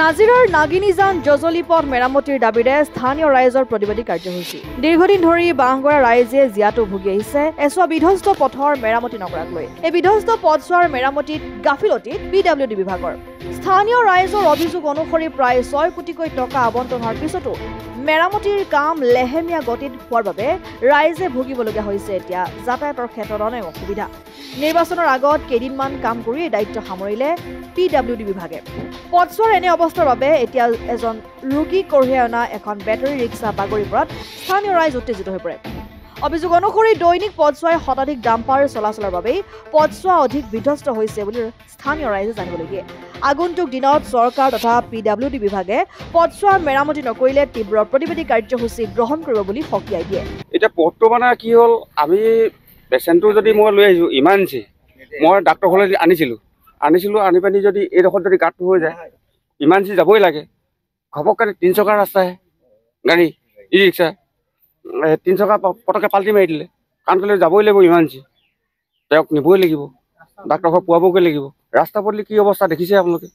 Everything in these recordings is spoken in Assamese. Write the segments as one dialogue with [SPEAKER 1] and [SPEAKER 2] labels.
[SPEAKER 1] নাজিৰৰ নাগিনীজান জজলি পথ মেৰামতিৰ দাবীৰে স্থানীয় ৰাইজৰ প্ৰতিবাদী কাৰ্যসূচী। দীৰ্ঘদিন ধৰি বাঁহগৰা ৰাইজে জিয়াটো ভুগি আহিছে এছোৱা বিধ্বস্ত পথৰ মেৰামতি নকৰাক লৈ। এই বিধ্বস্ত পথছোৱাৰ মেৰামতিত গাফিলতিত PWD বিভাগৰ। স্থানীয় ৰাইজৰ অভিযোগ অনুসৰি প্ৰায় 6 কোটিকৈ টকা আবণ্টন হোৱাৰ পিছতো মেৰামতিৰ কাম লেহেমীয়া গতিত হোৱাৰ বাবে ৰাইজে ভুগিবলগীয়া হৈছে এতিয়া যাতায়াতৰ ক্ষেত্ৰত অনেক অসুবিধা। নিৰ্বাচনৰ আগত কেইদিনমান কাম কৰি দায়িত্ব সামৰিলে PWD বিভাগে। পথছোৱাৰ এনে অৱস্থাৰ বাবে এতিয়া এজন ৰোগী কঢ়িয়াই অনা এখন বেটাৰী ৰিক্সা বাগৰি পৰাত স্থানীয় ৰাইজ উত্তেজিত হৈ পৰে। অভিযোগ অনুসৰি দৈনিক পথছোৱাই শতাধিক ডাম্পাৰ চলাচলৰ বাবেই পথছোৱা অধিক বিধ্বস্ত হৈছে বুলি স্থানীয় ৰাইজে জানিবলৈ দিয়ে। আগন্তুক দিনত চৰকাৰ তথা PWD বিভাগে পথছোৱা মেৰামতি নকৰিলে তীব্ৰ প্ৰতিবাদী কাৰ্যসূচী গ্ৰহণ কৰিব বুলি সকীয়াই দিয়ে।
[SPEAKER 2] এতিয়া পথটো মানে কি হ'ল, আমি পেচেণ্টটো যদি মই লৈ আহিছোঁ ইমাৰ্জেঞ্চি, মই ডাক্তৰ ঘৰলৈ আনিছিলোঁ আনি পানি যদি এইডোখৰত যদি গাঁতটো হৈ যায়, ইমাৰ্জেঞ্চি যাবই লাগে। ঘপককৈ 3 চকাৰ ৰাস্তাহে গাড়ী ই ৰিক্সা 3 চকা পটককৈ পাল্টি মাৰি দিলে, কাৰণ কেলৈ যাবই লাগিব ইমাৰ্জেঞ্চি, তেওঁক নিবই লাগিব, ডাক্তৰ ঘৰ পোৱাবগৈ লাগিব। ৰাস্তা পদূলি কি অৱস্থা দেখিছে আপোনালোকে।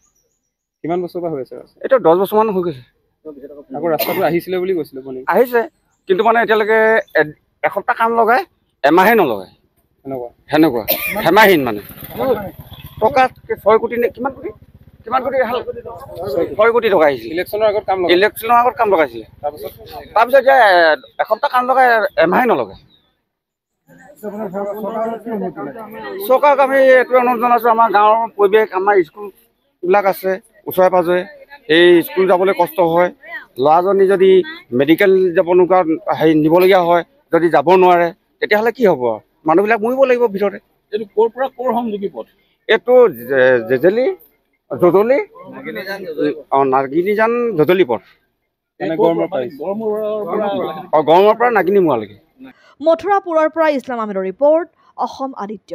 [SPEAKER 3] কিমান বছৰ পৰা হৈ আছে?
[SPEAKER 2] এতিয়া 10 বছৰমান হৈ গৈছে।
[SPEAKER 3] আকৌ ৰাস্তাটো আহিছিলে বুলি কৈছিলে,
[SPEAKER 2] আহিছে কিন্তু মানে এতিয়ালৈকে এসপ্তাহ কাম লগাই এমাহে নলগায়, সেনেকুৱা হেমাহীন মানে। টকা 6 কোটি নে কিমান কোটি 6 কোটি টকা আহিছিল ইলেকশ্যনৰ আগত কাম লগাইছিলে। তাৰপিছত যে এসপ্তাহ কাম লগাই এমাহে নলগায়। চৰকাৰক আমি এইটোৱে অনুৰোধ জনাইছোঁ, আমাৰ গাঁৱৰ পৰিৱেশ, আমাৰ স্কুলবিলাক আছে ওচৰে পাঁজৰে, সেই স্কুল যাবলৈ কষ্ট হয়। ল'ৰাজনী যদি মেডিকেল যাব নোপোৱা নিবলগীয়া হয়, যদি যাব নোৱাৰে তেতিয়াহ'লে কি হ'ব? মানুহবিলাক মৰিব লাগিব ভিতৰতে।
[SPEAKER 3] এইটো ক'ৰ পৰা ক'ৰ সংযোগী পথ?
[SPEAKER 2] এইটো জজলি নাগিনীজান জজলি পথ, গড়মূৰৰ পৰা নাগিনী মোৱালৈকে।
[SPEAKER 1] মথুৰাপুৰৰ পৰা ইছলাম আহমেদৰ ৰিপৰ্ট, অসম আদিত্য।